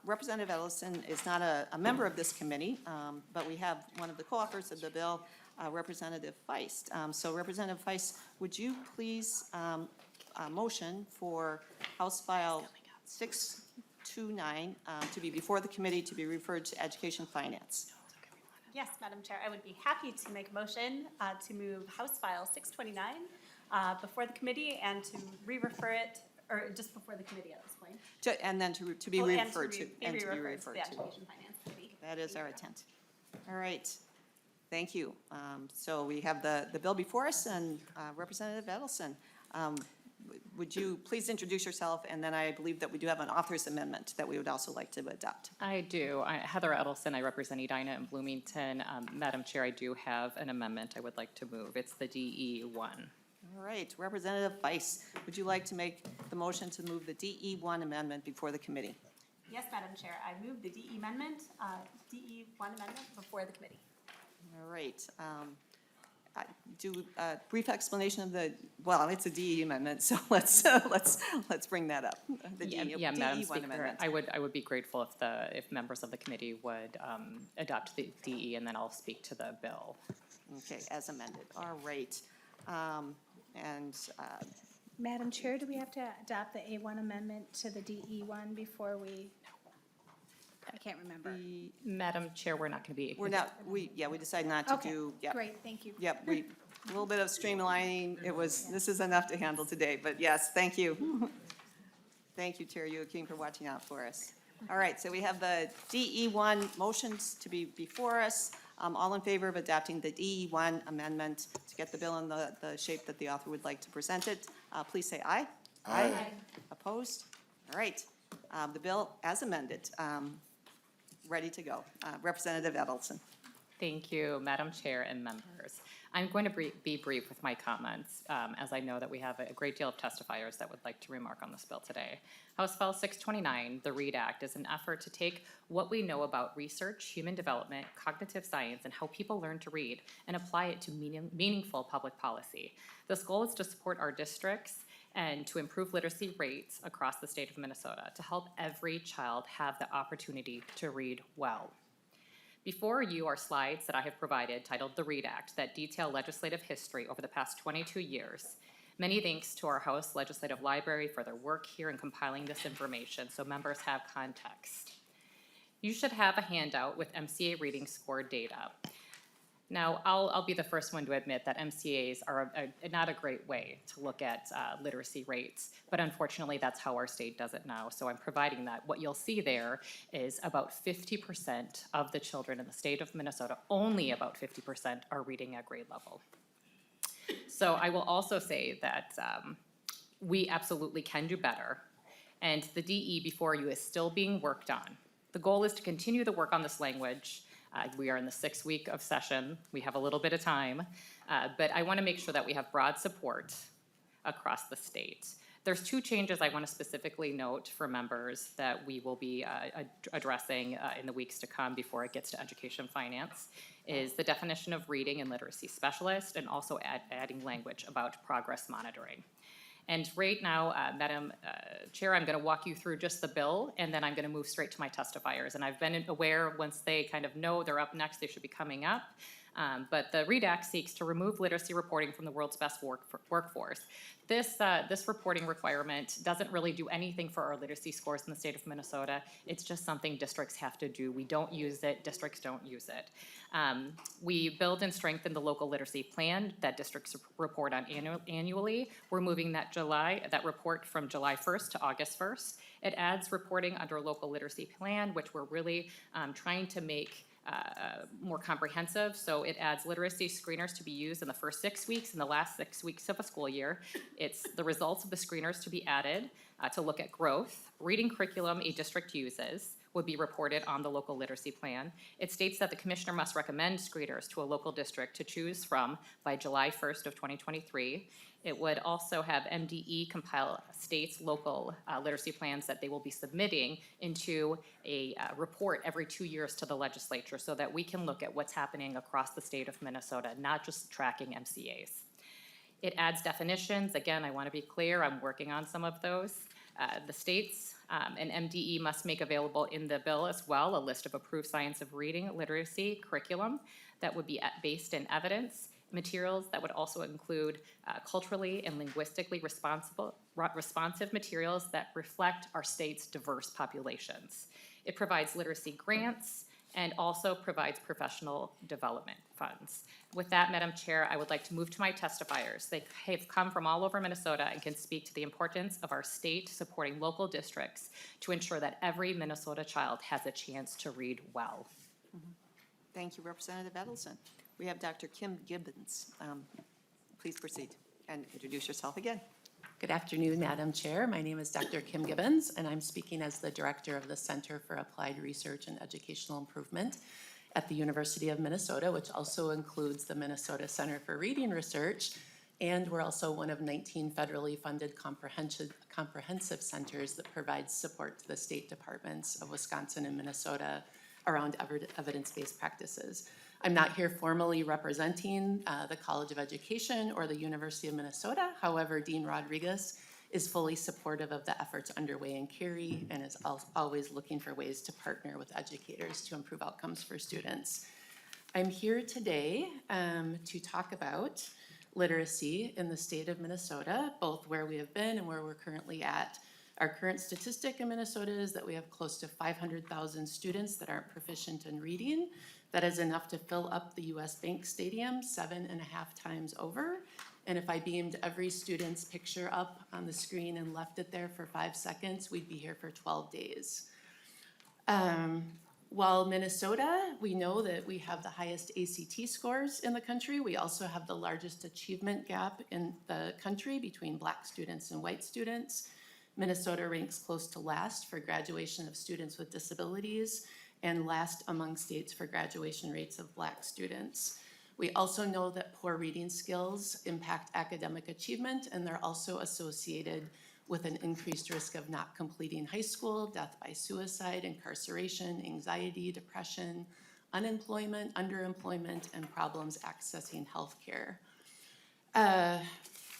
Representative Ellison is not a member of this committee, but we have one of the co-authors of the bill, Representative Feist. So Representative Feist, would you please motion for House File 629 to be before the committee to be referred to Education Finance? Yes, Madam Chair, I would be happy to make a motion to move House File 629 before the committee and to re-refer it, or just before the committee at this point. And then to be referred to. And to be referred to the Education Finance Committee. That is our intent. All right. Thank you. So we have the bill before us, and Representative Edelson, would you please introduce yourself? And then I believe that we do have an author's amendment that we would also like to adopt. I do. Heather Edelson, I represent Edina and Bloomington. Madam Chair, I do have an amendment I would like to move. It's the DE1. All right. Representative Weiss, would you like to make the motion to move the DE1 amendment before the committee? Yes, Madam Chair, I move the DE1 amendment before the committee. All right. I do a brief explanation of the, well, it's a DE amendment, so let's bring that up. The Madam DE1 Speaker, amendment. I would be grateful if members of the committee would adopt the DE, and then I'll speak to the bill. Okay, as amended. All right. Madam Chair, do we have to adopt the A1 amendment to the DE1 before we? I can't remember. Madam Chair, we're not going to be. We're not, we decided not to Okay, do. Yep. great, thank you. Yep, a little bit of streamlining. This is enough to handle today, but yes, thank you. Thank you, Chair Joachim, for watching out for us. All right, so we have the DE1 motions to be before us. All in favor of adopting the DE1 amendment to get the bill in the shape that the author would like to present it, please say aye. Aye. Opposed? All right. The bill as amended, ready to go. Representative Edelson. Thank you, Madam Chair and members. I'm going to be brief with my comments, as I know that we have a great deal of testifiers that would like to remark on this bill today. House File 629, the READ Act, is an effort to take what we know about research, human development, cognitive science, and how people learn to read and apply it to meaningful public policy. This goal is to support our districts and to improve literacy rates across the state of Minnesota to help every child have the opportunity to read well. Before you are slides that I have provided titled The READ Act that detail legislative history over the past 22 years. Many thanks to our House Legislative Library for their work here in compiling this information so members have context. You should have a handout with MCA reading score data. Now, I'll be the first one to admit that MCAs are not a great way to look at literacy rates, but unfortunately that's how our state does it now, so I'm providing that. What you'll see there is about 50% of the children in the state of Minnesota, only about 50% are reading at grade level. So I will also say that we absolutely can do better, and the DE before you is still being worked on. The goal is to continue the work on this language. We are in the 6th week of session. We have a little bit of time, but I want to make sure that we have broad support across the state. There's 2 changes I want to specifically note for members that we will be addressing in the weeks to come before it gets to education finance, is the definition of reading and literacy specialist, and also adding language about progress monitoring. And right now, Madam Chair, I'm going to walk you through just the bill, and then I'm going to move straight to my testifiers. And I've been aware once they kind of know they're up next, they should be coming up. But the READ Act seeks to remove literacy reporting from the world's best workforce. This reporting requirement doesn't really do anything for our literacy scores in the state of Minnesota. It's just something districts have to do. We don't use it, districts don't use it. We build and strengthen the local literacy plan that districts report on annually. We're moving that report from July 1st to August 1st. It adds reporting under a local literacy plan, which we're really trying to make more comprehensive. So it adds literacy screeners to be used in the first 6 weeks and the last 6 weeks of a school year. It's the results of the screeners to be added to look at growth. Reading curriculum a district uses would be reported on the local literacy plan. It states that the commissioner must recommend screeners to a local district to choose from by July 1st of 2023. It would also have MDE compile states' local literacy plans that they will be submitting into a report every 2 years to the legislature so that we can look at what's happening across the state of Minnesota, not just tracking MCAs. It adds definitions. Again, I want to be clear, I'm working on some of those. The states And MDE must make available in the bill as well a list of approved science of reading literacy curriculum that would be based in evidence, materials that would also include culturally and linguistically responsive materials that reflect our state's diverse populations. It provides literacy grants and also provides professional development funds. With that, Madam Chair, I would like to move to my testifiers. They have come from all over Minnesota and can speak to the importance of our state supporting local districts to ensure that every Minnesota child has a chance to read well. Thank you, Representative Edelson. We have Dr. Kim Gibbons. Please proceed and introduce yourself again. Good afternoon, Madam Chair. My name is Dr. Kim Gibbons, and I'm speaking as the Director of the Center for Applied Research and Educational Improvement at the University of Minnesota, which also includes the Minnesota Center for Reading Research. And we're also one of 19 federally funded comprehensive centers that provides support to the state departments of Wisconsin and Minnesota around evidence-based practices. I'm not here formally representing the College of Education or the University of Minnesota. However, Dean Rodriguez is fully supportive of the efforts underway in Cary and is always looking for ways to partner with educators to improve outcomes for students. I'm here today to talk about literacy in the state of Minnesota, both where we have been and where we're currently at. Our current statistic in Minnesota is that we have close to 500,000 students that aren't proficient in reading. That is enough to fill up the US Bank Stadium 7.5 times over. And if I beamed every student's picture up on the screen and left it there for 5 seconds, we'd be here for 12 days. While Minnesota, we know that we have the highest ACT scores in the country, we also have the largest achievement gap in the country between Black students and white students. Minnesota ranks close to last for graduation of students with disabilities and last among states for graduation rates of Black students. We also know that poor reading skills impact academic achievement, and they're also associated with an increased risk of not completing high school, death by suicide, incarceration, anxiety, depression, unemployment, underemployment, and problems accessing healthcare.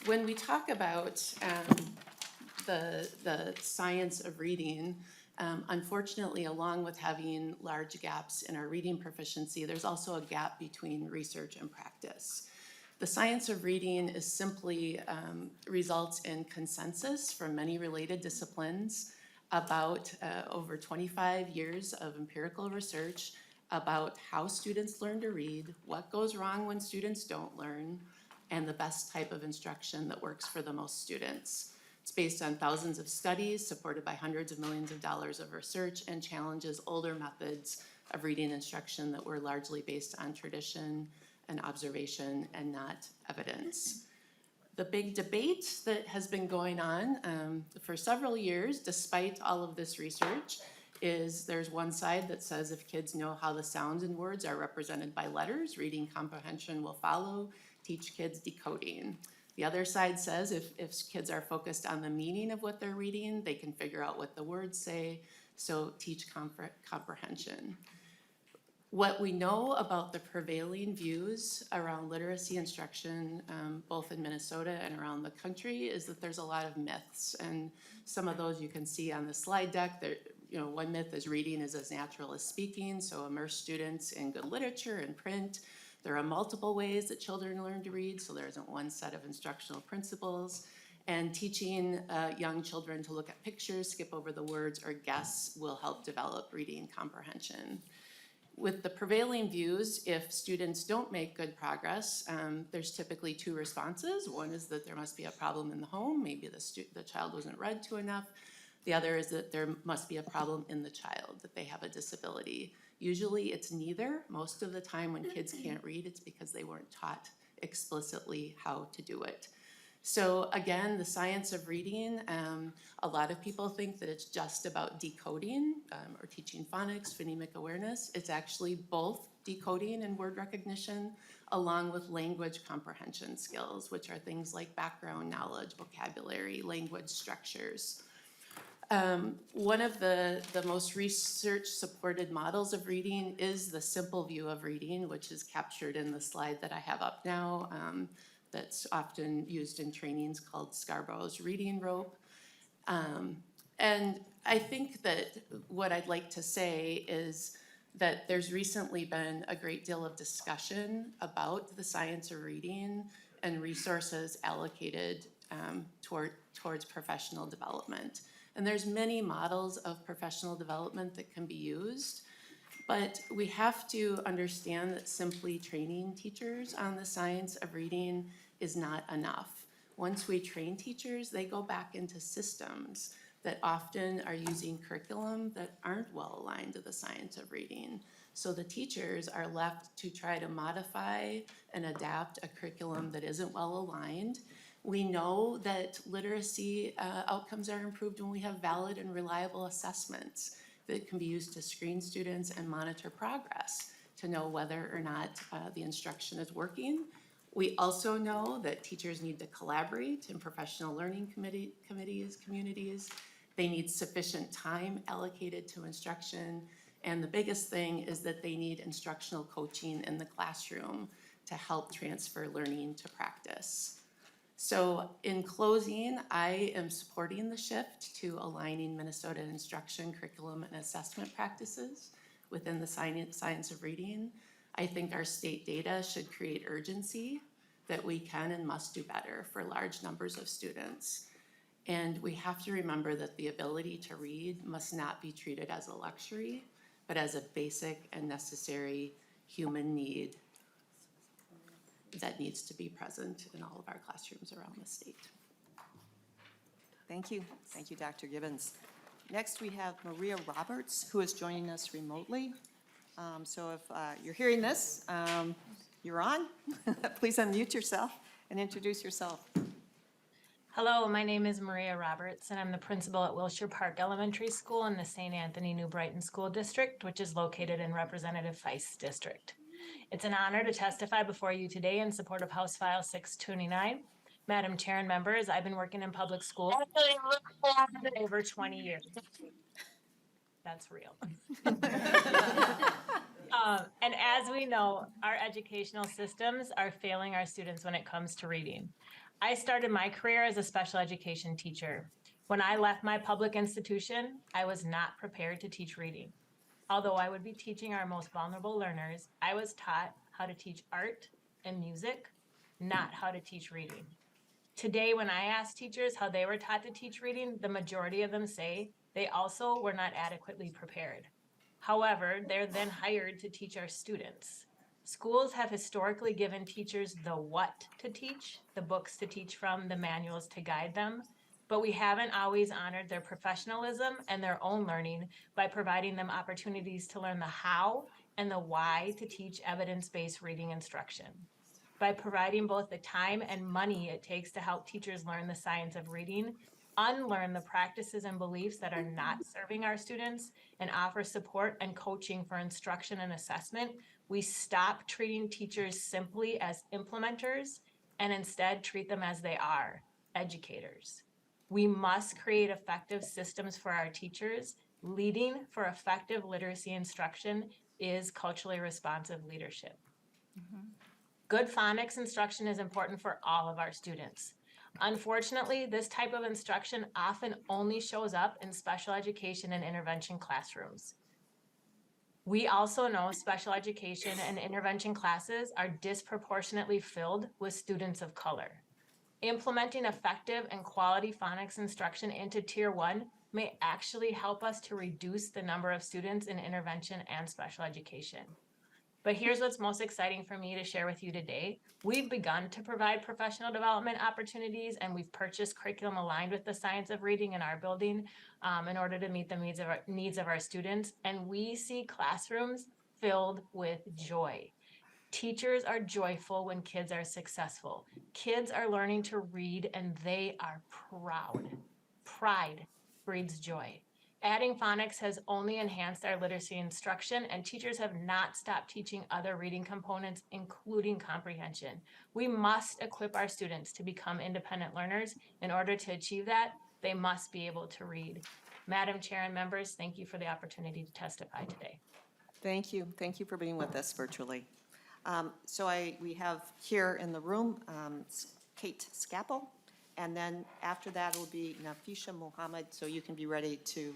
When we talk about the science of reading, unfortunately, along with having large gaps in our reading proficiency, there's also a gap between research and practice. The science of reading is simply results in consensus from many related disciplines about over 25 years of empirical research about how students learn to read, what goes wrong when students don't learn, and the best type of instruction that works for the most students. It's based on thousands of studies supported by hundreds of millions of dollars of research and challenges older methods of reading instruction that were largely based on tradition and observation and not evidence. The big debate that has been going on for several years, despite all of this research, is there's one side that says if kids know how the sounds in words are represented by letters, reading comprehension will follow. Teach kids decoding. The other side says if kids are focused on the meaning of what they're reading, they can figure out what the words say, so teach comprehension. What we know about the prevailing views around literacy instruction, both in Minnesota and around the country, is that there's a lot of myths, and some of those you can see on the slide deck. One myth is reading is as natural as speaking, so immerse students in good literature and print. There are multiple ways that children learn to read, so there isn't one set of instructional principles. And teaching young children to look at pictures, skip over the words, or guess will help develop reading comprehension. With the prevailing views, if students don't make good progress, there's typically two responses. One is that there must be a problem in the home, maybe the child wasn't read to enough. The other is that there must be a problem in the child, that they have a disability. Usually it's neither. Most of the time when kids can't read, it's because they weren't taught explicitly how to do it. So again, the science of reading, a lot of people think that it's just about decoding or teaching phonics, phonemic awareness. It's actually both decoding and word recognition, along with language comprehension skills, which are things like background knowledge, vocabulary, language structures. One of the most research-supported models of reading is the simple view of reading, which is captured in the slide that I have up now. That's often used in trainings called Scarborough's reading rope. And I think that what I'd like to say is that there's recently been a great deal of discussion about the science of reading and resources allocated towards professional development. And there's many models of professional development that can be used, but we have to understand that simply training teachers on the science of reading is not enough. Once we train teachers, they go back into systems that often are using curriculum that aren't well aligned to the science of reading. So the teachers are left to try to modify and adapt a curriculum that isn't well aligned. We know that literacy outcomes are improved when we have valid and reliable assessments that can be used to screen students and monitor progress to know whether or not the instruction is working. We also know that teachers need to collaborate in professional learning committees, communities. They need sufficient time allocated to instruction. And the biggest thing is that they need instructional coaching in the classroom to help transfer learning to practice. So in closing, I am supporting the shift to aligning Minnesota instruction, curriculum, and assessment practices within the science of reading. I think our state data should create urgency that we can and must do better for large numbers of students. And we have to remember that the ability to read must not be treated as a luxury, but as a basic and necessary human need that needs to be present in all of our classrooms around the state. Thank you. Thank you, Dr. Gibbons. Next, we have Maria Roberts, who is joining us remotely. So if you're hearing this, you're on. Please unmute yourself and introduce yourself. Hello, my name is Maria Roberts, and I'm the principal at Wilshire Park Elementary School in the St. Anthony New Brighton School District, which is located in Representative Feist's district. It's an honor to testify before you today in support of House File 629. Madam Chair and members, I've been working in public schools for over 20 years. That's real. And as we know, our educational systems are failing our students when it comes to reading. I started my career as a special education teacher. When I left my public institution, I was not prepared to teach reading. Although I would be teaching our most vulnerable learners, I was taught how to teach art and music, not how to teach reading. Today, when I ask teachers how they were taught to teach reading, the majority of them say they also were not adequately prepared. However, they're then hired to teach our students. Schools have historically given teachers the what to teach, the books to teach from, the manuals to guide them, but we haven't always honored their professionalism and their own learning by providing them opportunities to learn the how and the why to teach evidence-based reading instruction. By providing both the time and money it takes to help teachers learn the science of reading, unlearn the practices and beliefs that are not serving our students, and offer support and coaching for instruction and assessment, we stop treating teachers simply as implementers and instead treat them as they are, educators. We must create effective systems for our teachers. Leading for effective literacy instruction is culturally responsive leadership. Good phonics instruction is important for all of our students. Unfortunately, this type of instruction often only shows up in special education and intervention classrooms. We also know special education and intervention classes are disproportionately filled with students of color. Implementing effective and quality phonics instruction into Tier 1 may actually help us to reduce the number of students in intervention and special education. But here's what's most exciting for me to share with you today. We've begun to provide professional development opportunities, and we've purchased curriculum aligned with the science of reading in our building in order to meet the needs of our students. And we see classrooms filled with joy. Teachers are joyful when kids are successful. Kids are learning to read and they are proud. Pride breeds joy. Adding phonics has only enhanced our literacy instruction, and teachers have not stopped teaching other reading components, including comprehension. We must equip our students to become independent learners. In order to achieve that, they must be able to read. Madam Chair and members, thank you for the opportunity to testify today. Thank you. Thank you for being with us virtually. We have here in the room Kate Scappel, And then after that will be Nafisha Mohammed, so you can be ready to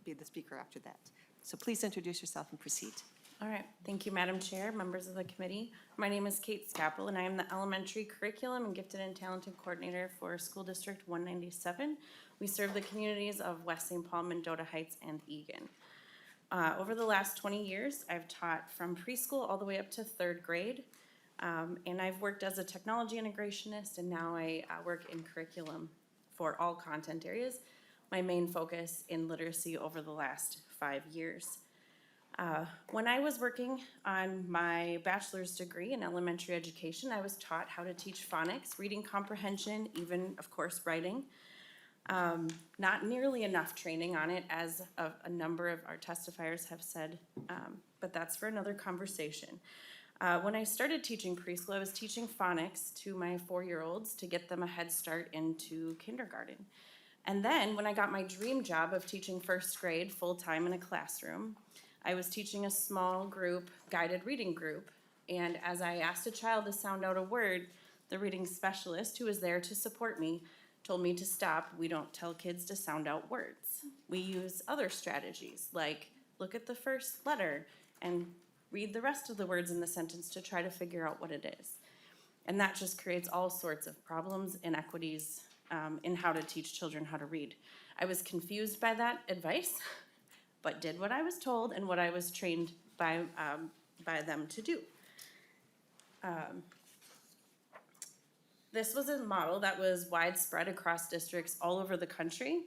be the speaker after that. So please introduce yourself and proceed. All right, thank you, Madam Chair, members of the committee. My name is Kate Scapel, and I am the Elementary Curriculum and Gifted and Talented Coordinator for School District 197. We serve the communities of West St. Paul, Mendota Heights, and Eagan. Over the last 20 years, I've taught from preschool all the way up to third grade. And I've worked as a technology integrationist, and now I work in curriculum for all content areas. My main focus in literacy over the last 5 years. When I was working on my bachelor's degree in elementary education, I was taught how to teach phonics, reading comprehension, even, of course, writing. Not nearly enough training on it, as a number of our testifiers have said, but that's for another conversation. When I started teaching preschool, I was teaching phonics to my 4-year-olds to get them a head start into kindergarten. And then when I got my dream job of teaching first grade full-time in a classroom, I was teaching a small group, guided reading group. And as I asked a child to sound out a word, the reading specialist who was there to support me told me to stop. We don't tell kids to sound out words. We use other strategies, like look at the first letter and read the rest of the words in the sentence to try to figure out what it is. And that just creates all sorts of problems, inequities in how to teach children how to read. I was confused by that advice, but did what I was told and what I was trained by them to do. This was a model that was widespread across districts all over the country.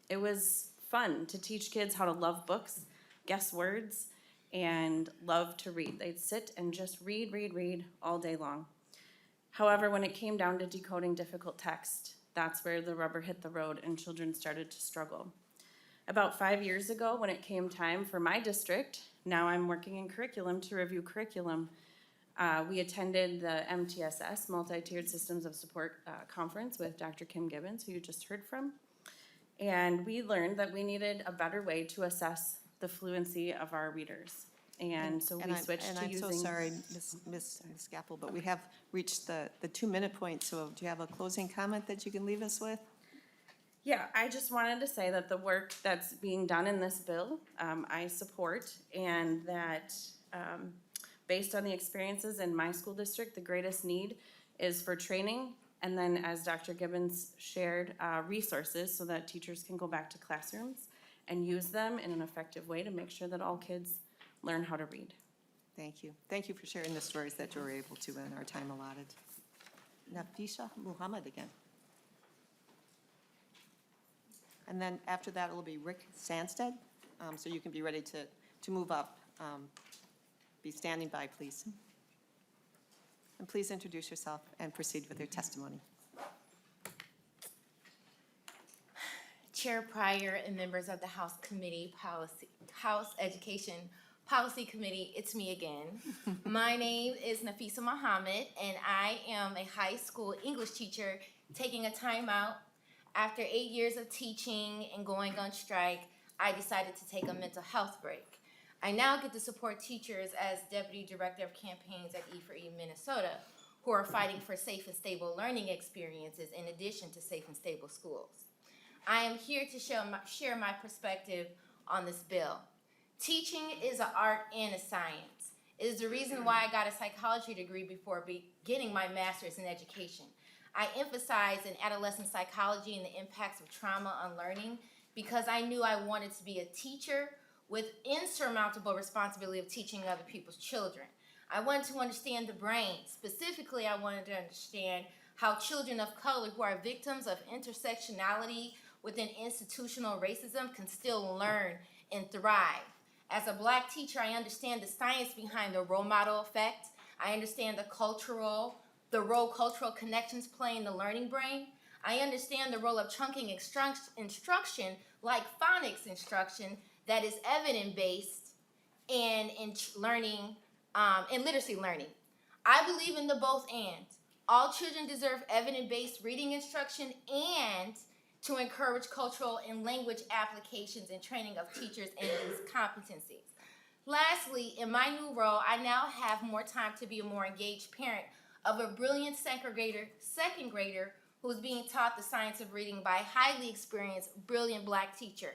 It was fun to teach kids how to love books, guess words, and love to read. They'd sit and just read all day long. However, when it came down to decoding difficult text, that's where the rubber hit the road and children started to struggle. About 5 years ago, when it came time for my district, now I'm working in curriculum, to review curriculum, we attended the MTSS, Multi-Tiered Systems of Support Conference with Dr. Kim Gibbons, who you just heard from. And we learned that we needed a better way to assess the fluency of our readers. And so we switched to using. And I'm so sorry, Ms. Scapel, but we have reached the 2-minute point, so do you have a closing comment that you can leave us with? Yeah, I just wanted to say that the work that's being done in this bill, I support, and that based on the experiences in my school district, the greatest need is for training, and then, as Dr. Gibbons shared, resources so that teachers can go back to classrooms and use them in an effective way to make sure that all kids learn how to read. Thank you. Thank you for sharing the stories that you were able to in our time allotted. Nafisha Muhammad again. And then after that, it'll be Rick Sandsted, so you can be ready to move up. Be standing by, please. And please introduce yourself and proceed with your testimony. Chair Pryor and members of the House Education Policy Committee, it's me again. My name is Nafisa Muhammad, and I am a high school English teacher taking a time out. After 8 years of teaching and going on strike, I decided to take a mental health break. I now get to support teachers as Deputy Director of Campaigns at E4E Minnesota, who are fighting for safe and stable learning experiences in addition to safe and stable schools. I am here to share my perspective on this bill. Teaching is an art and a science. It is the reason why I got a psychology degree before beginning my master's in education. I emphasize in adolescent psychology and the impacts of trauma on learning because I knew I wanted to be a teacher with insurmountable responsibility of teaching other people's children. I wanted to understand the brain. Specifically, I wanted to understand how children of color who are victims of intersectionality within institutional racism can still learn and thrive. As a Black teacher, I understand the science behind the role model effect. I understand the role cultural connections play in the learning brain. I understand the role of chunking instruction, like phonics instruction, that is evidence-based in learning, in literacy learning. I believe in the both and. All children deserve evidence-based reading instruction and to encourage cultural and language applications and training of teachers in these competencies. Lastly, in my new role, I now have more time to be a more engaged parent of a brilliant second grader who is being taught the science of reading by a highly experienced, brilliant Black teacher.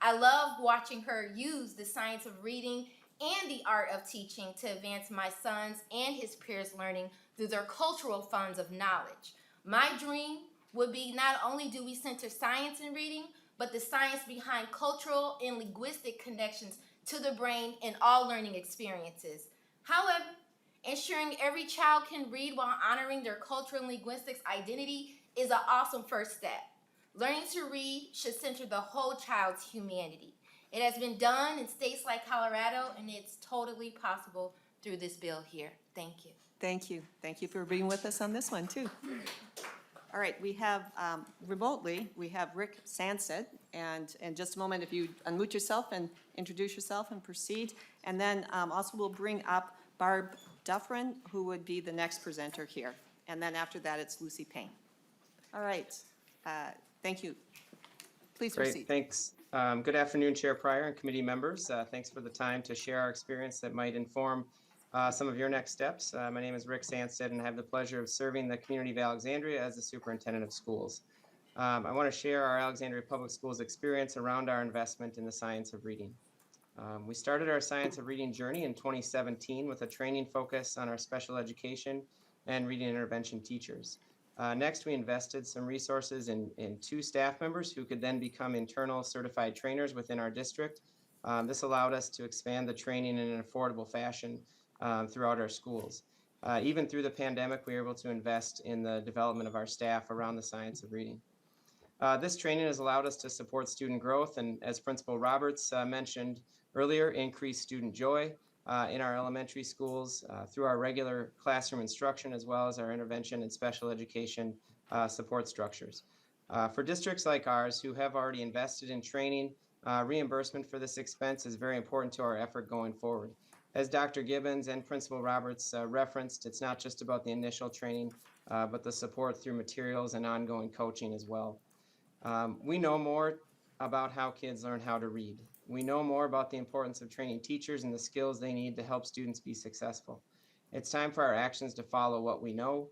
I love watching her use the science of reading and the art of teaching to advance my son's and his peers' learning through their cultural funds of knowledge. My dream would be not only do we center science in reading, but the science behind cultural and linguistic connections to the brain in all learning experiences. However, ensuring every child can read while honoring their cultural and linguistics identity is an awesome first step. Learning to read should center the whole child's humanity. It has been done in states like Colorado, and it's totally possible through this bill here. Thank you. Thank you. Thank you for being with us on this one, too. All right, we have remotely, we have Rick Sanset, and in just a moment, if you unmute yourself and introduce yourself and proceed. And then also we'll bring up Barb Dufferin, who would be the next presenter here. And then after that, it's Lucy Payne. All right, thank you. Please proceed. Great, thanks. Good afternoon, Chair Pryor and committee members. Thanks for the time to share our experience that might inform some of your next steps. My name is Rick Sanstead, and I have the pleasure of serving the community of Alexandria as the superintendent of schools. I want to share our Alexandria Public Schools experience around our investment in the science of reading. We started our science of reading journey in 2017 with a training focus on our special education and reading intervention teachers. Next, we invested some resources in 2 staff members who could then become internal certified trainers within our district. This allowed us to expand the training in an affordable fashion throughout our schools. Even through the pandemic, we were able to invest in the development of our staff around the science of reading. This training has allowed us to support student growth and, as Principal Roberts mentioned earlier, increase student joy in our elementary schools through our regular classroom instruction, as well as our intervention and special education support structures. For districts like ours who have already invested in training, reimbursement for this expense is very important to our effort going forward. As Dr. Gibbons and Principal Roberts referenced, it's not just about the initial training, but the support through materials and ongoing coaching as well. We know more about how kids learn how to read. We know more about the importance of training teachers and the skills they need to help students be successful. It's time for our actions to follow what we know.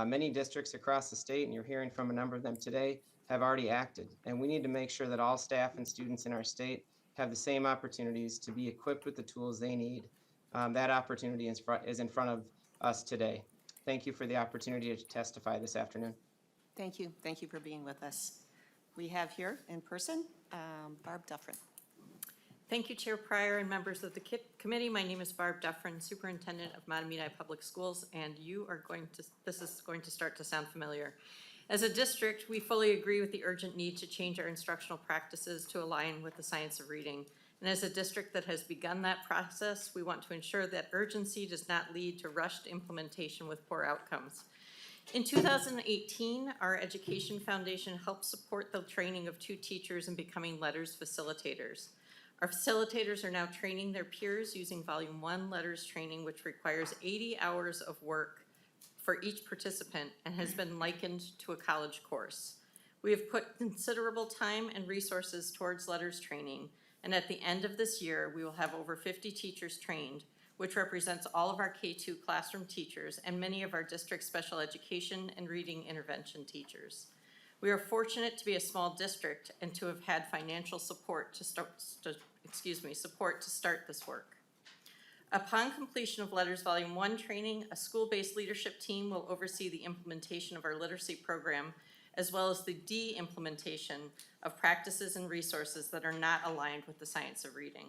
Many districts across the state, and you're hearing from a number of them today, have already acted. And we need to make sure that all staff and students in our state have the same opportunities to be equipped with the tools they need. That opportunity is in front of us today. Thank you for the opportunity to testify this afternoon. Thank you. Thank you for being with us. We have here in person, Barb Dufferin. Thank you, Chair Pryor and members of the committee. My name is Barb Dufferin, Superintendent of Matamidi Public Schools, and this is going to start to sound familiar. As a district, we fully agree with the urgent need to change our instructional practices to align with the science of reading. And as a district that has begun that process, we want to ensure that urgency does not lead to rushed implementation with poor outcomes. In 2018, our Education Foundation helped support the training of 2 teachers in becoming letters facilitators. Our facilitators are now training their peers using Volume 1 letters training, which requires 80 hours of work for each participant and has been likened to a college course. We have put considerable time and resources towards letters training, and at the end of this year, we will have over 50 teachers trained, which represents all of our K-2 classroom teachers and many of our district special education and reading intervention teachers. We are fortunate to be a small district and to have had financial support to start this work. Upon completion of Letters Volume 1 training, a school-based leadership team will oversee the implementation of our literacy program, as well as the de-implementation of practices and resources that are not aligned with the science of reading.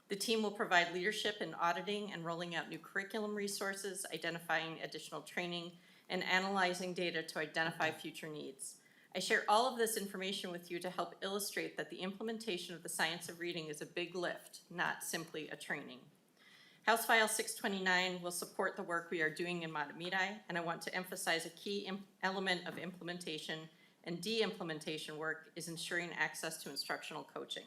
The team will provide leadership in auditing and rolling out new curriculum resources, identifying additional training, and analyzing data to identify future needs. I share all of this information with you to help illustrate that the implementation of the science of reading is a big lift, not simply a training. House File 629 will support the work we are doing in Matamidi, and I want to emphasize a key element of implementation and de-implementation work is ensuring access to instructional coaching.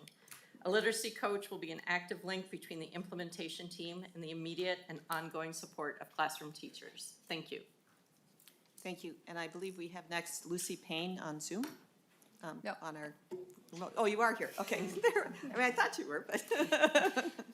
A literacy coach will be an active link between the implementation team and the immediate and ongoing support of classroom teachers. Thank you. Thank you. And I believe we have next Lucy Payne on Zoom. No. on our remote? Oh, you are here, okay. I mean, I thought you were, but.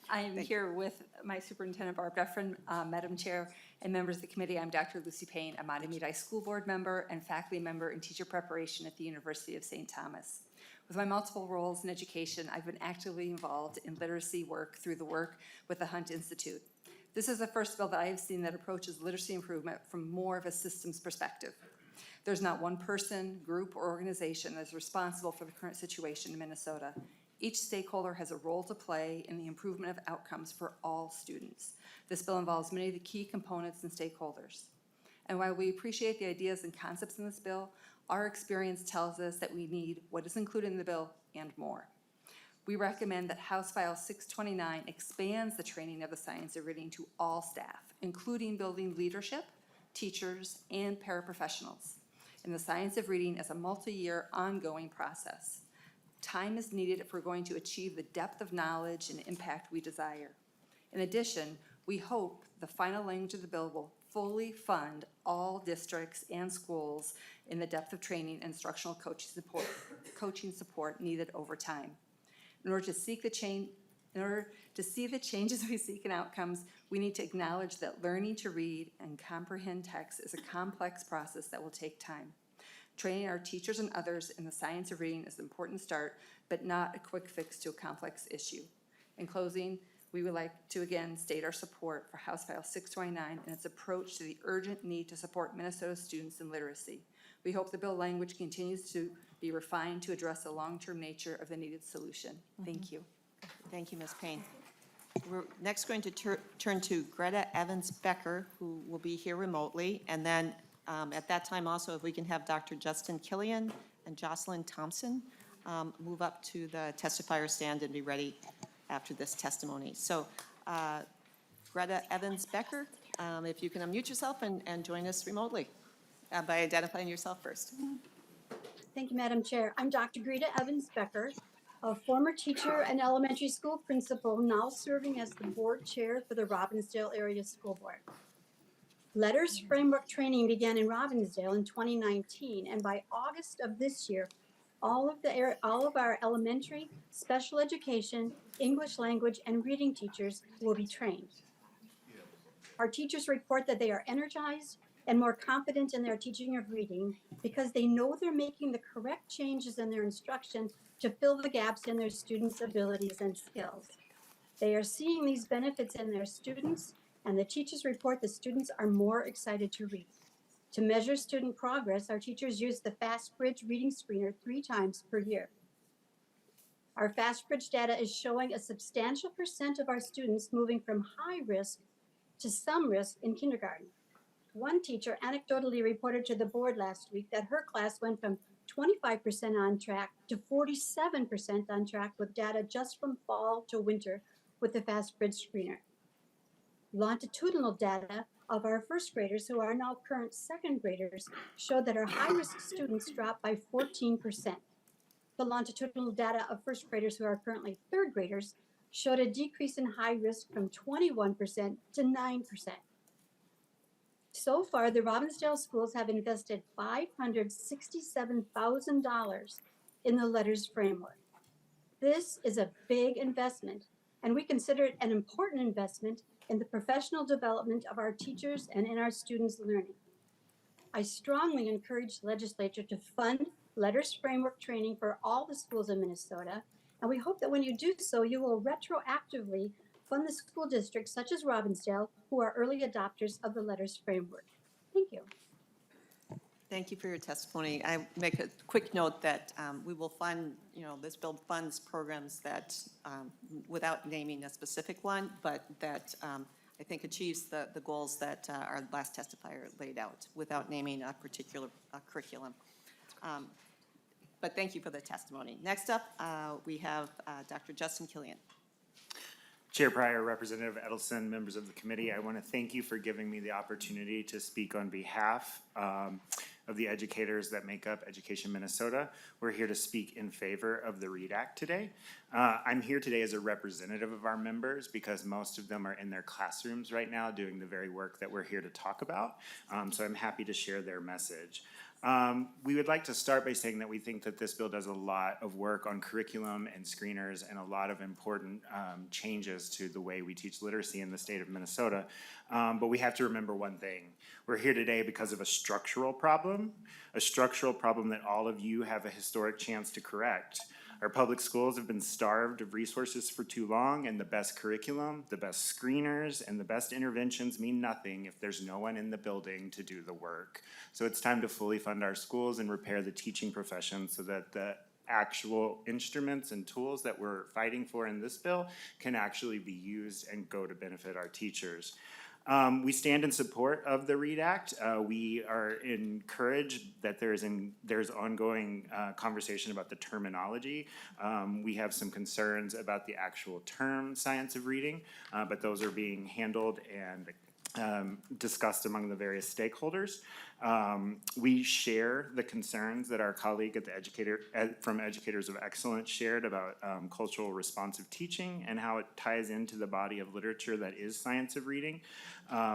I'm here with my superintendent, Barb Dufferin, Madam Chair, and members of the committee. I'm Dr. Lucy Payne, a Matamidi School Board member and faculty member in teacher preparation at the University of St. Thomas. With my multiple roles in education, I've been actively involved in literacy work through the work with the Hunt Institute. This is the first bill that I have seen that approaches literacy improvement from more of a systems perspective. There's not one person, group, or organization that is responsible for the current situation in Minnesota. Each stakeholder has a role to play in the improvement of outcomes for all students. This bill involves many of the key components and stakeholders. And while we appreciate the ideas and concepts in this bill, our experience tells us that we need what is included in the bill and more. We recommend that House File 629 expands the training of the science of reading to all staff, including building leadership, teachers, and paraprofessionals. And the science of reading is a multi-year ongoing process. Time is needed if we're going to achieve the depth of knowledge and impact we desire. In addition, we hope the final language of the bill will fully fund all districts and schools in the depth of training and instructional coaching support needed over time. In order to see the changes we seek in outcomes, we need to acknowledge that learning to read and comprehend text is a complex process that will take time. Training our teachers and others in the science of reading is an important start, but not a quick fix to a complex issue. In closing, we would like to again state our support for House File 629 and its approach to the urgent need to support Minnesota students in literacy. We hope the bill language continues to be refined to address the long-term nature of the needed solution. Thank you. Thank you, Ms. Payne. We're next going to turn to Greta Evans-Becker, who will be here remotely. And then at that time also, if we can have Dr. Justin Killian and Jocelyn Thompson move up to the testifier stand and be ready after this testimony. So Greta Evans-Becker, if you can unmute yourself and join us remotely by identifying yourself first. Thank you, Madam Chair. I'm Dr. Greta Evans-Becker, a former teacher and elementary school principal, now serving as the board chair for the Robbinsdale Area School Board. Letters Framework training began in Robbinsdale in 2019, and by August of this year, all of our elementary, special education, English language, and reading teachers will be trained. Our teachers report that they are energized and more confident in their teaching of reading because they know they're making the correct changes in their instruction to fill the gaps in their students' abilities and skills. They are seeing these benefits in their students, and the teachers report the students are more excited to read. To measure student progress, our teachers use the FastBridge reading screener 3 times per year. Our FastBridge data is showing a substantial % of our students moving from high risk to some risk in kindergarten. One teacher anecdotally reported to the board last week that her class went from 25% on track to 47% on track with data just from fall to winter with the FastBridge screener. Longitudinal data of our first graders, who are now current second graders, showed that our high-risk students dropped by 14%. The longitudinal data of first graders who are currently third graders showed a decrease in high risk from 21% to 9%. So far, the Robbinsdale schools have invested $567,000 in the Letters Framework. This is a big investment, and we consider it an important investment in the professional development of our teachers and in our students' learning. I strongly encourage the legislature to fund Letters Framework training for all the schools in Minnesota, and we hope that when you do so, you will retroactively fund the school districts such as Robbinsdale, who are early adopters of the Letters Framework. Thank you. Thank you for your testimony. I make a quick note that we will fund, this bill funds programs that, without naming a specific one, but that I think achieves the goals that our last testifier laid out without naming a particular curriculum. But thank you for the testimony. Next up, we have Dr. Justin Killian. Chair Pryor, Representative Edelson, members of the committee, I want to thank you for giving me the opportunity to speak on behalf of the educators that make up Education Minnesota. We're here to speak in favor of the READ Act today. I'm here today as a representative of our members because most of them are in their classrooms right now doing the very work that we're here to talk about. So I'm happy to share their message. We would like to start by saying that we think that this bill does a lot of work on curriculum and screeners and a lot of important changes to the way we teach literacy in the state of Minnesota. But we have to remember one thing. We're here today because of a structural problem that all of you have a historic chance to correct. Our public schools have been starved of resources for too long, and the best curriculum, the best screeners, and the best interventions mean nothing if there's no one in the building to do the work. So it's time to fully fund our schools and repair the teaching profession so that the actual instruments and tools that we're fighting for in this bill can actually be used and go to benefit our teachers. We stand in support of the READ Act. We are encouraged that there's ongoing conversation about the terminology. We have some concerns about the actual term science of reading, but those are being handled and discussed among the various stakeholders. We share the concerns that our colleague at the from Educators of Excellence shared about cultural responsive teaching and how it ties into the body of literature that is science of reading.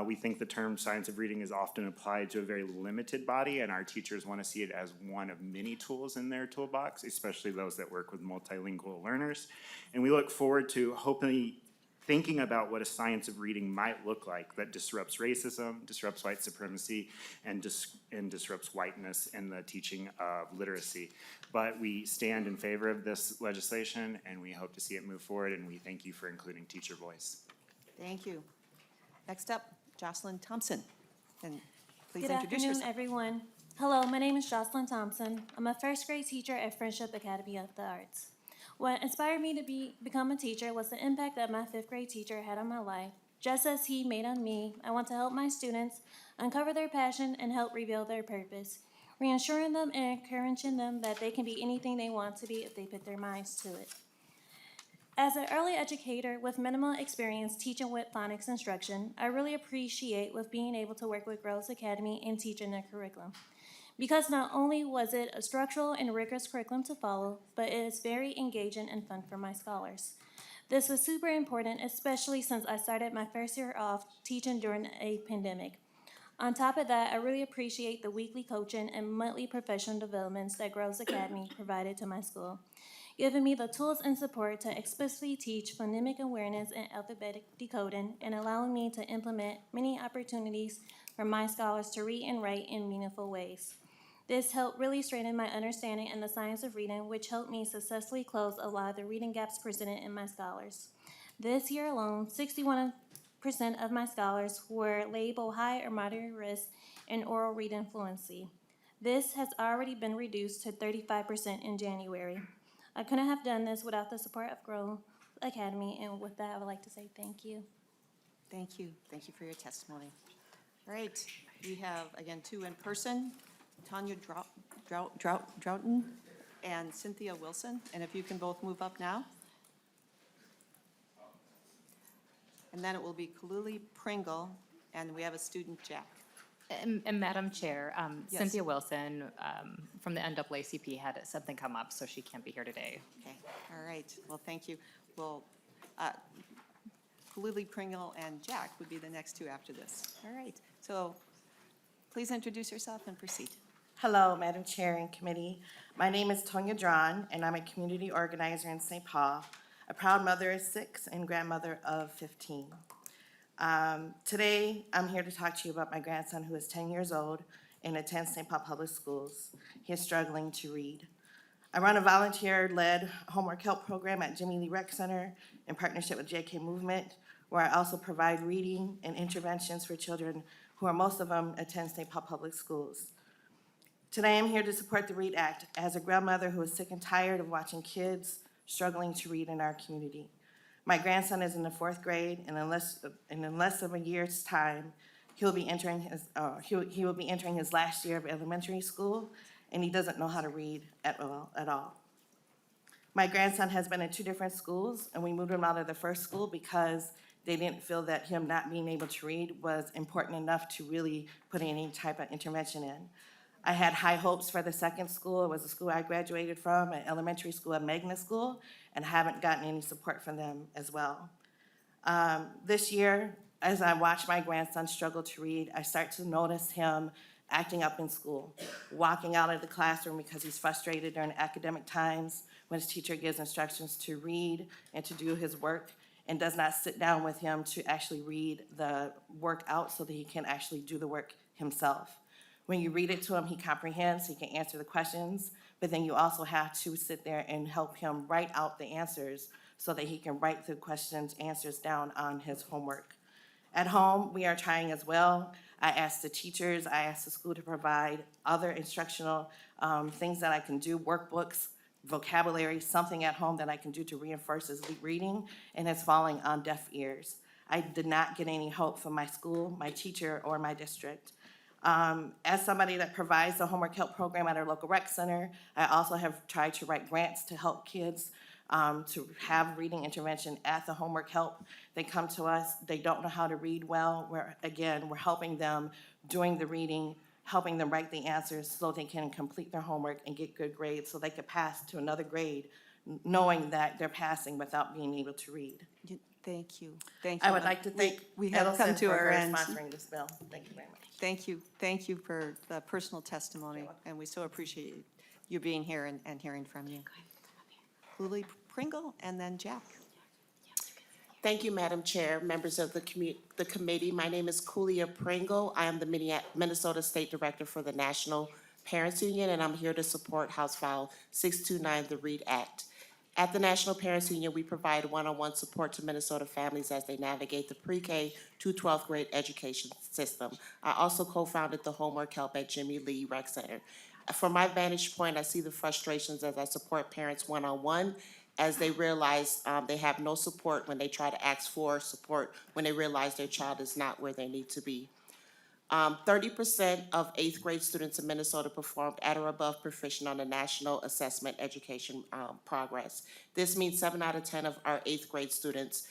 We think the term science of reading is often applied to a very limited body, and our teachers want to see it as one of many tools in their toolbox, especially those that work with multilingual learners. And we look forward to hopefully thinking about what a science of reading might look like that disrupts racism, disrupts white supremacy, and disrupts whiteness in the teaching of literacy. But we stand in favor of this legislation, and we hope to see it move forward, and we thank you for including teacher voice. Thank you. Next up, Jocelyn Thompson. And please Good introduce afternoon, yourself. everyone. Hello, my name is Jocelyn Thompson. I'm a first grade teacher at Friendship Academy of the Arts. What inspired me to become a teacher was the impact that my fifth grade teacher had on my life. Just as he made on me, I want to help my students uncover their passion and help reveal their purpose, reassuring them and encouraging them that they can be anything they want to be if they put their minds to it. As an early educator with minimal experience teaching with phonics instruction, I really appreciate with being able to work with Girls Academy and teaching their curriculum. Because not only was it a structural and rigorous curriculum to follow, but it is very engaging and fun for my scholars. This was super important, especially since I started my first year off teaching during a pandemic. On top of that, I really appreciate the weekly coaching and monthly professional developments that Girls Academy provided to my school, giving me the tools and support to explicitly teach phonemic awareness and alphabetic decoding, and allowing me to implement many opportunities for my scholars to read and write in meaningful ways. This helped really strengthen my understanding in the science of reading, which helped me successfully close a lot of the reading gaps presented in my scholars. This year alone, 61% of my scholars were labeled high or moderate risk in oral reading fluency. This has already been reduced to 35% in January. I couldn't have done this without the support of Girls Academy, and with that, I would like to say thank you. Thank you. Thank you for your testimony. All right, we have, again, two in person, Tanya Droughton and Cynthia Wilson. And if you can both move up now. And then it will be Kaluli Pringle, and we have a student, Jack. And Madam Chair, Yes. Cynthia Wilson from the NAACP had something come up, so she can't be here today. Okay, all right. Well, thank you. Well, Kaluli Pringle and Jack would be the next two after this. All right, so please introduce yourself and proceed. Hello, Madam Chair and Committee. My name is Tonya Drawn, and I'm a community organizer in St. Paul, a proud mother of 6 and grandmother of 15. Today, I'm here to talk to you about my grandson who is 10 years old and attends St. Paul Public Schools. He is struggling to read. I run a volunteer-led homework help program at Jimmy Lee Rec Center in partnership with JK Movement, where I also provide reading and interventions for children who are, most of them, attend St. Paul Public Schools. Today, I'm here to support the READ Act as a grandmother who is sick and tired of watching kids struggling to read in our community. My grandson is in the 4th grade, and in less of a year's time, he will be entering his last year of elementary school, and he doesn't know how to read at all. My grandson has been in 2 different schools, and we moved him out of the first school because they didn't feel that him not being able to read was important enough to really put any type of intervention in. I had high hopes for the second school. It was a school I graduated from, an elementary school, a magnet school, and haven't gotten any support from them as well. This year, as I watch my grandson struggle to read, I start to notice him acting up in school, walking out of the classroom because he's frustrated during academic times when his teacher gives instructions to read and to do his work and does not sit down with him to actually read the work out so that he can actually do the work himself. When you read it to him, he comprehends, he can answer the questions, but then you also have to sit there and help him write out the answers so that he can write the questions, answers down on his homework. At home, we are trying as well. I asked the teachers, I asked the school to provide other instructional things that I can do, workbooks, vocabulary, something at home that I can do to reinforce his reading, and it's falling on deaf ears. I did not get any help from my school, my teacher, or my district. As somebody that provides the homework help program at our local rec center, I also have tried to write grants to help kids to have reading intervention at the homework help. They come to us, they don't know how to read well. We're helping them doing the reading, helping them write the answers so they can complete their homework and get good grades so they could pass to another grade, knowing that they're passing without being able to read. Thank you, thank you. I would like to thank We have come Edelson to for our end. sponsoring this bill. Thank you very much. Thank you for the personal testimony, and we so appreciate you being here and hearing from you. Lily Pringle, and then Jack. Thank you, Madam Chair, members of the committee. My name is Kulia Pringle. I am the Minnesota State Director for the National Parents Union, and I'm here to support House File 629, the READ Act. At the National Parents Union, we provide one-on-one support to Minnesota families as they navigate the pre-K to 12th grade education system. I also co-founded the Homework Help at Jimmy Lee Rec Center. From my vantage point, I see the frustrations as I support parents one-on-one as they realize they have no support when they try to ask for support when they realize their child is not where they need to be. 30% of 8th grade students in Minnesota performed at or above proficient on the National Assessment Education Progress. This means 7 out of 10 of our 8th grade students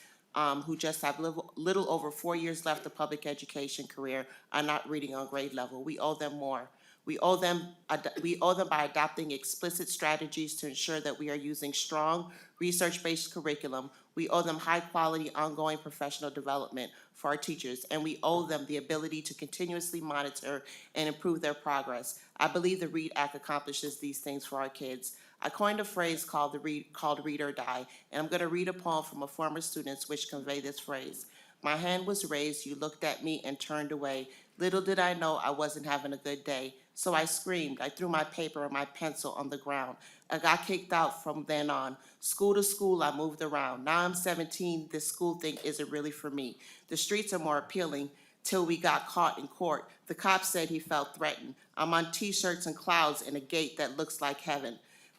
who just have little over 4 years left of public education career are not reading on grade level. We owe them more. We owe them by adopting explicit strategies to ensure that we are using strong, research-based curriculum. We owe them high-quality, ongoing professional development for our teachers, and we owe them the ability to continuously monitor and improve their progress. I believe the READ Act accomplishes these things for our kids. I coined a phrase called Read or Die, and I'm going to read a poem from a former student which convey this phrase. My hand was raised, you looked at me and turned away. Little did I know I wasn't having a good day. So I screamed. I threw my paper and my pencil on the ground. I got kicked out from then on. School to school, I moved around. Now I'm 17. This school thing isn't really for me. The streets are more appealing till we got caught in court. The cop said he felt threatened. I'm on T-shirts and clouds in a gate that looks like heaven.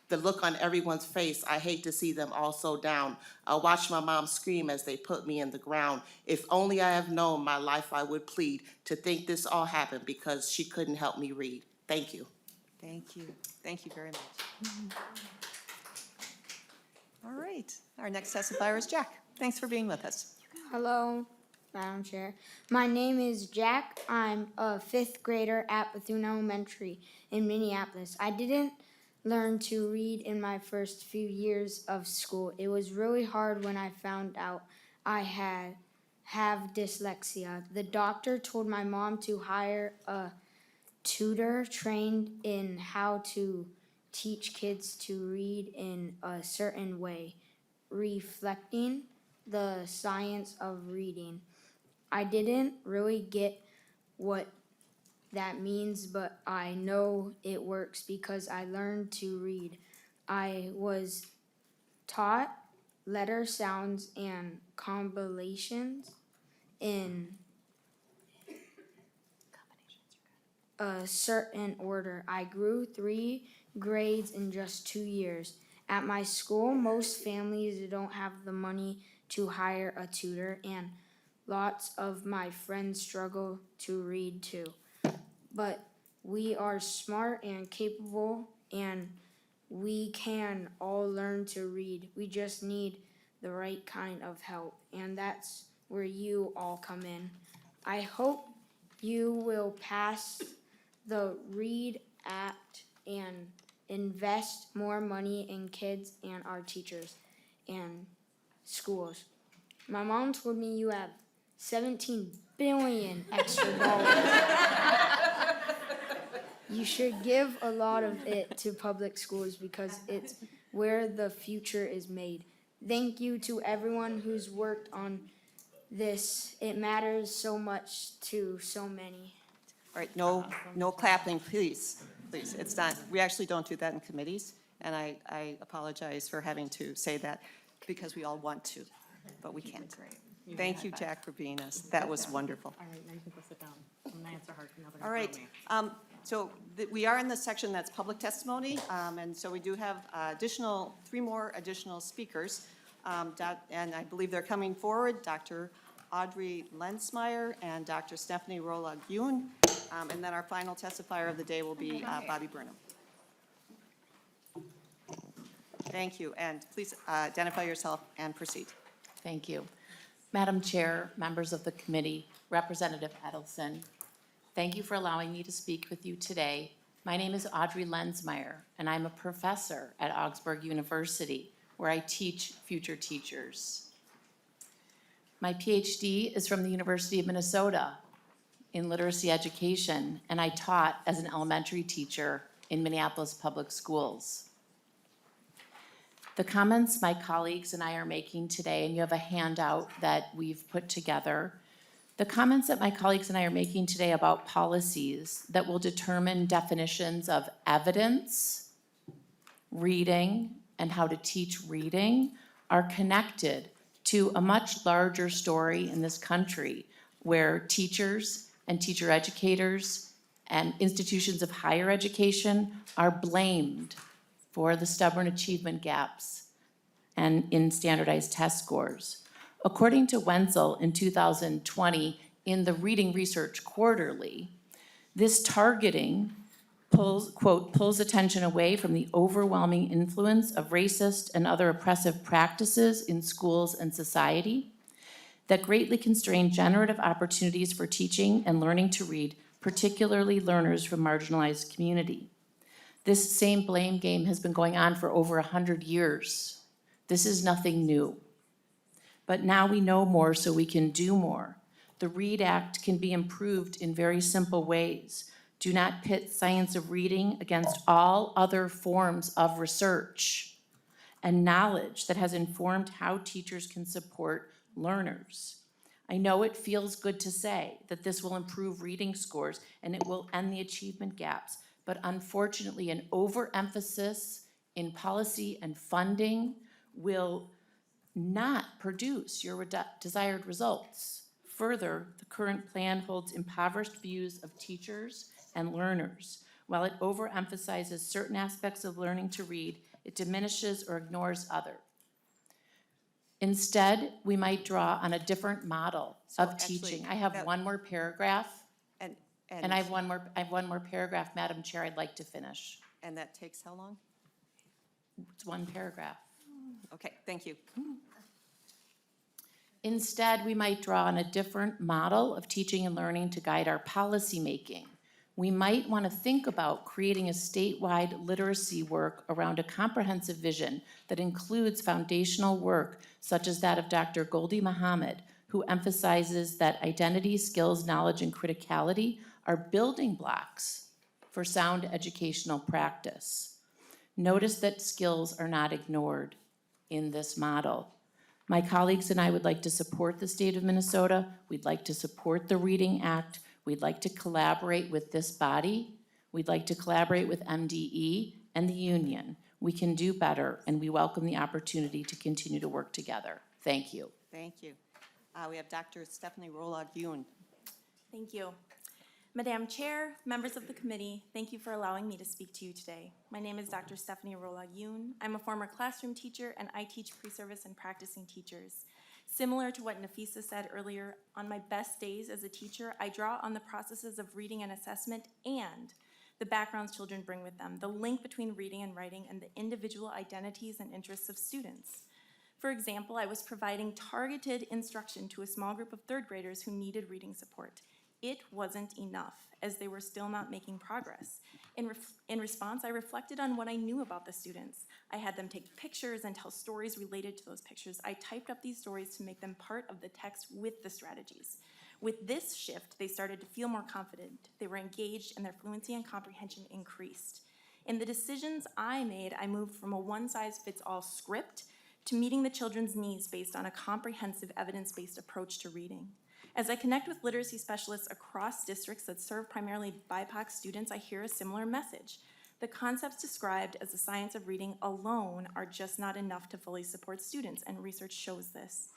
The look on everyone's face, I hate to see them all so down. I watched my mom scream as they put me in the ground. If only I have known my life I would plead to think this all happened because she couldn't help me read. Thank you. Thank you. Thank you very much. All right. Our next testifier is Jack. Thanks for being with us. Hello, Madam Chair. My name is Jack. I'm a 5th grader at Bethune Elementary in Minneapolis. I didn't learn to read in my first few years of school. It was really hard when I found out I have dyslexia. The doctor told my mom to hire a tutor trained in how to teach kids to read in a certain way, reflecting the science of reading. I didn't really get what that means, but I know it works because I learned to read. I was taught letter sounds and combinations in a certain order. I grew 3 grades in just 2 years. At my school, most families don't have the money to hire a tutor, and lots of my friends struggle to read too. But we are smart and capable, and we can all learn to read. We just need the right kind of help, and that's where you all come in. I hope you will pass the READ Act and invest more money in kids and our teachers and schools. My mom told me you have $17 billion extra dollars. You should give a lot of it to public schools because it's where the future is made. Thank you to everyone who's worked on this. It matters so much to so many. All right, no clapping, please, please. It's not, we actually don't do that in committees, and I apologize for having to say that because we all want to, but we can't. Thank you, Jack, for being us. That was wonderful. All right, now you can go sit down. I'm gonna answer hard now. All right, so we are in the section that's public testimony, and so we do have three more additional speakers. And I believe they're coming forward, Dr. Audrey Lensmeyer and Dr. Stephanie Rolag-Yoon. And then our final testifier of the day will be Bobby Burnham. Thank you, and please identify yourself and proceed. Thank you. Madam Chair, members of the committee, Representative Edelson, thank you for allowing me to speak with you today. My name is Audrey Lensmeyer, and I'm a professor at Augsburg University, where I teach future teachers. My PhD is from the University of Minnesota in literacy education, and I taught as an elementary teacher in Minneapolis Public Schools. The comments my colleagues and I are making today, and you have a handout that we've put together, the comments that my colleagues and I are making today about policies that will determine definitions of evidence, reading, and how to teach reading are connected to a much larger story in this country where teachers and teacher educators and institutions of higher education are blamed for the stubborn achievement gaps and in standardized test scores. According to Wenzel in 2020, in the Reading Research Quarterly, this targeting pulls attention away from the overwhelming influence of racist and other oppressive practices in schools and society that greatly constrain generative opportunities for teaching and learning to read, particularly learners from marginalized community. This same blame game has been going on for over 100 years. This is nothing new. But now we know more, so we can do more. The READ Act can be improved in very simple ways. Do not pit science of reading against all other forms of research and knowledge that has informed how teachers can support learners. I know it feels good to say that this will improve reading scores and it will end the achievement gaps, but unfortunately an overemphasis in policy and funding will not produce your desired results. Further, the current plan holds impoverished views of teachers and learners. While it overemphasizes certain aspects of learning to read, it diminishes or ignores other. Instead, we might draw on a different model of teaching. I have one more paragraph, and I have one more paragraph, Madam Chair, I'd like to finish. And that takes how long? It's one paragraph. Okay, thank you. Instead, we might draw on a different model of teaching and learning to guide our policy making. We might want to think about creating a statewide literacy work around a comprehensive vision that includes foundational work such as that of Dr. Goldie Muhammad, who emphasizes that identity, skills, knowledge, and criticality are building blocks for sound educational practice. Notice that skills are not ignored in this model. My colleagues and I would like to support the state of Minnesota. We'd like to support the Reading Act. We'd like to collaborate with this body. We'd like to collaborate with MDE and the union. We can do better, and we welcome the opportunity to continue to work together. Thank you. Thank you. We have Dr. Stephanie Rolag-Yoon. Thank you. Madam Chair, members of the committee, thank you for allowing me to speak to you today. My name is Dr. Stephanie Rolag-Yoon. I'm a former classroom teacher, and I teach pre-service and practicing teachers. Similar to what Nafisa said earlier, on my best days as a teacher, I draw on the processes of reading and assessment and the backgrounds children bring with them, the link between reading and writing, and the individual identities and interests of students. For example, I was providing targeted instruction to a small group of third graders who needed reading support. It wasn't enough, as they were still not making progress. In response, I reflected on what I knew about the students. I had them take pictures and tell stories related to those pictures. I typed up these stories to make them part of the text with the strategies. With this shift, they started to feel more confident. They were engaged and their fluency and comprehension increased. In the decisions I made, I moved from a one-size-fits-all script to meeting the children's needs based on a comprehensive evidence-based approach to reading. As I connect with literacy specialists across districts that serve primarily BIPOC students, I hear a similar message. The concepts described as the science of reading alone are just not enough to fully support students, and research shows this.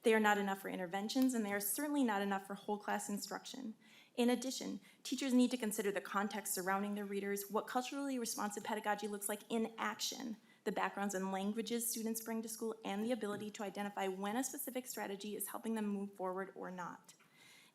They are not enough for interventions, and they are certainly not enough for whole class instruction. In addition, teachers need to consider the context surrounding their readers, what culturally responsive pedagogy looks like in action, the backgrounds and languages students bring to school, and the ability to identify when a specific strategy is helping them move forward or not.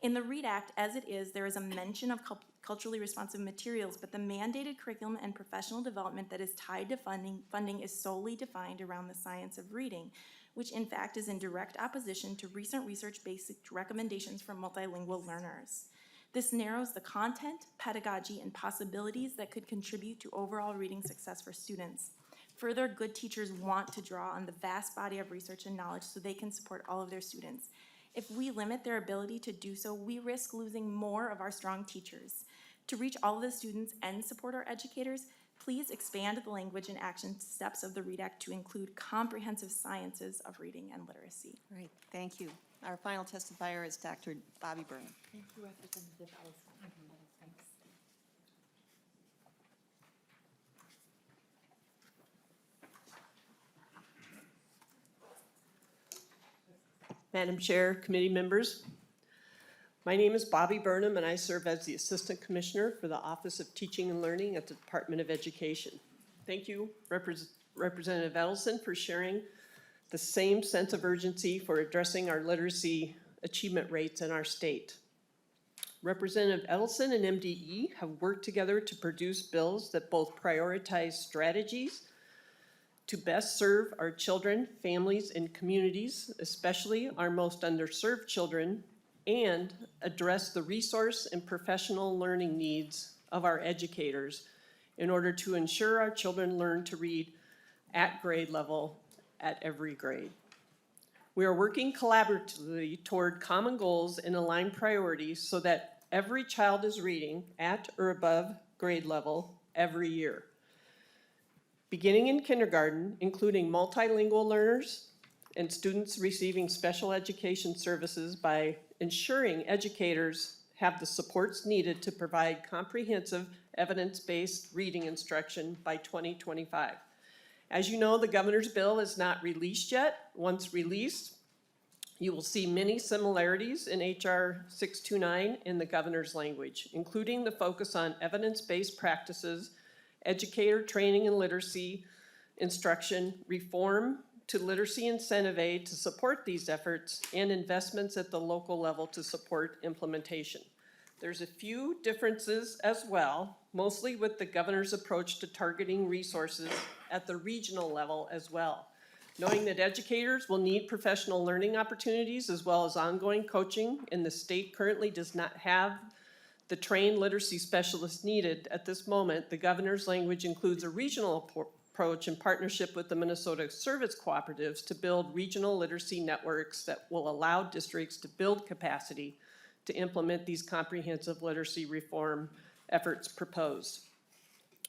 In the READ Act, as it is, there is a mention of culturally responsive materials, but the mandated curriculum and professional development that is tied to funding is solely defined around the science of reading, which in fact is in direct opposition to recent research-based recommendations for multilingual learners. This narrows the content, pedagogy, and possibilities that could contribute to overall reading success for students. Further, good teachers want to draw on the vast body of research and knowledge so they can support all of their students. If we limit their ability to do so, we risk losing more of our strong teachers. To reach all of the students and support our educators, please expand the language and action steps of the READ Act to include comprehensive sciences of reading and literacy. All right, thank you. Our final testifier is Dr. Bobby Burnham. Thank you, Representative Ellison. Thanks. Madam Chair, committee members, my name is Bobby Burnham and I serve as the Assistant Commissioner for the Office of Teaching and Learning at the Department of Education. Thank you, Representative Edelson, for sharing the same sense of urgency for addressing our literacy achievement rates in our state. Representative Edelson and MDE have worked together to produce bills that both prioritize strategies to best serve our children, families, and communities, especially our most underserved children, and address the resource and professional learning needs of our educators in order to ensure our children learn to read at grade level at every grade. We are working collaboratively toward common goals and aligned priorities so that every child is reading at or above grade level every year. Beginning in kindergarten, including multilingual learners and students receiving special education services by ensuring educators have the supports needed to provide comprehensive evidence-based reading instruction by 2025. As you know, the governor's bill is not released yet. Once released, you will see many similarities in HR 629 in the governor's language, including the focus on evidence-based practices, educator training and literacy instruction, reform to literacy incentive aid to support these efforts, and investments at the local level to support implementation. There's a few differences as well, mostly with the governor's approach to targeting resources at the regional level as well. Knowing that educators will need professional learning opportunities as well as ongoing coaching, and the state currently does not have the trained literacy specialists needed at this moment, the governor's language includes a regional approach in partnership with the Minnesota Service Cooperatives to build regional literacy networks that will allow districts to build capacity to implement these comprehensive literacy reform efforts proposed.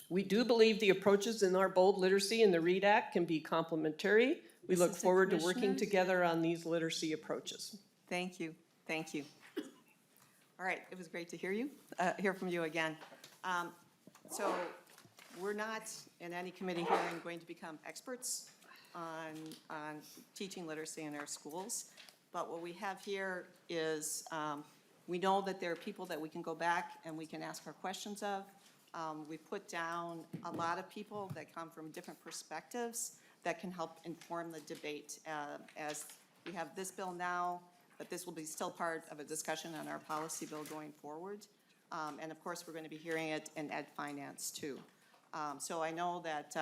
We do believe the approaches in our Bold Literacy and the READ Act can be complementary. We look forward to working together on these literacy approaches. Thank you, thank you. All right, it was great to hear from you again. So we're not in any committee hearing going to become experts on teaching literacy in our schools, but what we have here is we know that there are people that we can go back and we can ask our questions of. We put down a lot of people that come from different perspectives that can help inform the debate as we have this bill now, but this will be still part of a discussion on our policy bill going forward. And of course, we're going to be hearing it in Ed Finance too. So I know that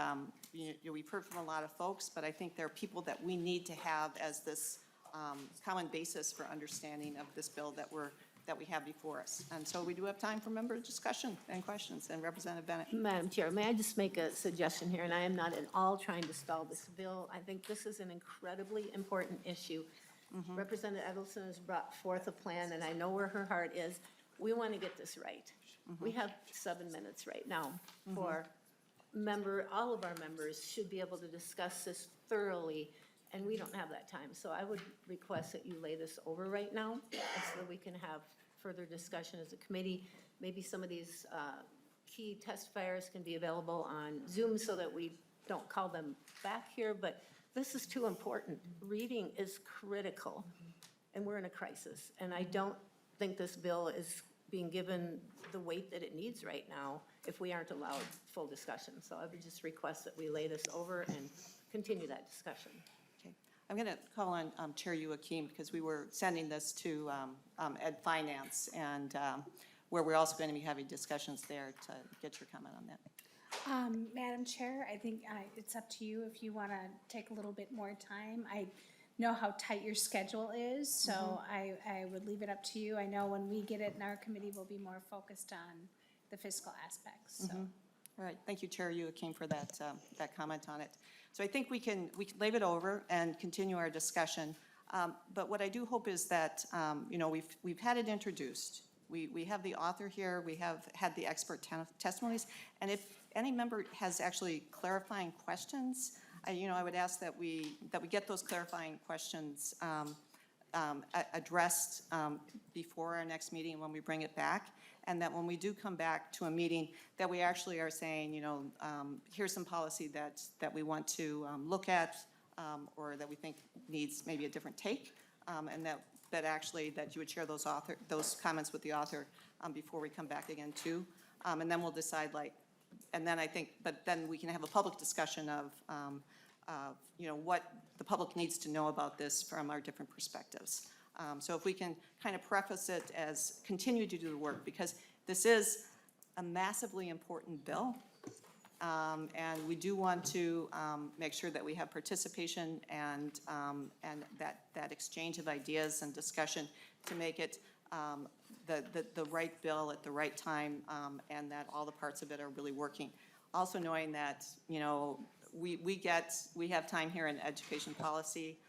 we've heard from a lot of folks, but I think there are people that we need to have as this common basis for understanding of this bill that we have before us. And so we do have time for member discussion and questions. And Representative Bennett. Madam Chair, may I just make a suggestion here? And I am not at all trying to stall this bill. I think this is an incredibly important issue. Representative Edelson has brought forth a plan, and I know where her heart is. We want to get this right. We have 7 minutes right now for all of our members should be able to discuss this thoroughly, and we don't have that time. So I would request that you lay this over right now, so that we can have further discussion as a committee. Maybe some of these key testifiers can be available on Zoom so that we don't call them back here, but this is too important. Reading is critical, and we're in a crisis. And I don't think this bill is being given the weight that it needs right now if we aren't allowed full discussion. So I would just request that we lay this over and continue that discussion. Okay. I'm going to call on Chair Joachim because we were sending this to Ed Finance and where we're also going to be having discussions there to get your comment on that. Madam Chair, I think it's up to you if you want to take a little bit more time. I know how tight your schedule is, so I would leave it up to you. I know when we get it in our committee, we'll be more focused on the fiscal aspects, so. All right, thank you, Chair Joachim, for that, that comment on it. So I think we can leave it over and continue our discussion. But what I do hope is that, you know, we've had it introduced. We have the author here, we have had the expert testimonies, and if any member has actually clarifying questions, I would ask that we get those clarifying questions addressed before our next meeting when we bring it back, and that when we do come back to a meeting, that we actually are saying, you know, here's some policy that we want to look at, or that we think needs maybe a different take, and that you would share those comments with the author before we come back again too, and then we'll decide and then I think, but then we can have a public discussion of you know, what the public needs to know about this from our different perspectives. So if we can kind of preface it as continue to do the work, because this is a massively important bill, and we do want to make sure that we have participation and that exchange of ideas and discussion to make it the right bill at the right time, and that all the parts of it are really working. Also knowing that, you know, we have time here in education policy,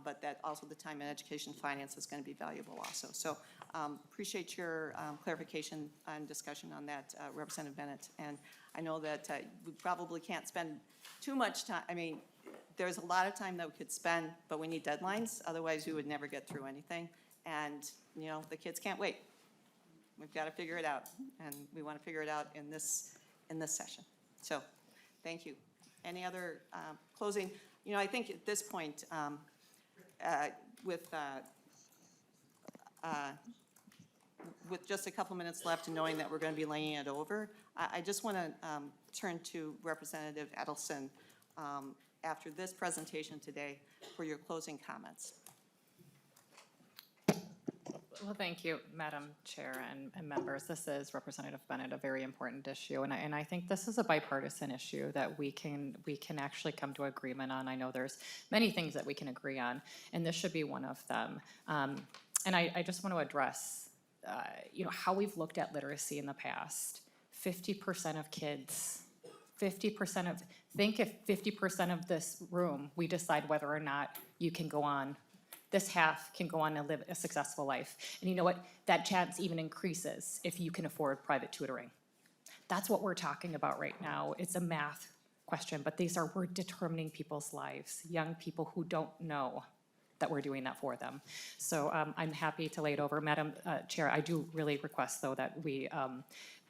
but that also the time in education finance is going to be valuable also. So appreciate your clarification and discussion on that, Representative Bennett. And I know that we probably can't spend too much time. I mean, there's a lot of time that we could spend, but we need deadlines. Otherwise, we would never get through anything. And, you know, the kids can't wait. We've got to figure it out, and we want to figure it out in this session. So, thank you. Any other closing? You know, I think at this point, with just a couple minutes left and knowing that we're going to be laying it over, I just want to turn to Representative Edelson after this presentation today for your closing comments. Well, thank you, Madam Chair and members. This is Representative Bennett, a very important issue, and I think this is a bipartisan issue that we can actually come to agreement on. I know there's many things that we can agree on, and this should be one of them. And I just want to address, you know, how we've looked at literacy in the past. 50% of kids, think if 50% of this room, we decide whether or not you can go on, this half can go on and live a successful life. And you know what? That chance even increases if you can afford private tutoring. That's what we're talking about right now. It's a math question, but we're determining people's lives, young people who don't know that we're doing that for them. So I'm happy to lay it over. Madam Chair, I do really request, though, that we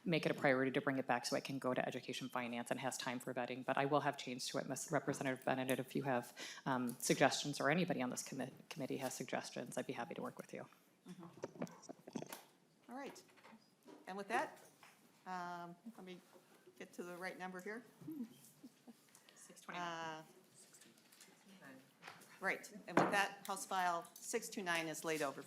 make it a priority to bring it back so it can go to Education Finance and has time for vetting. But I will have change to it, Ms. Representative Bennett. If you have suggestions, or anybody on this committee has suggestions, I'd be happy to work with you. All right. And with that, let me get to the right number here. 629. Right. And with that, House File 629 is laid over.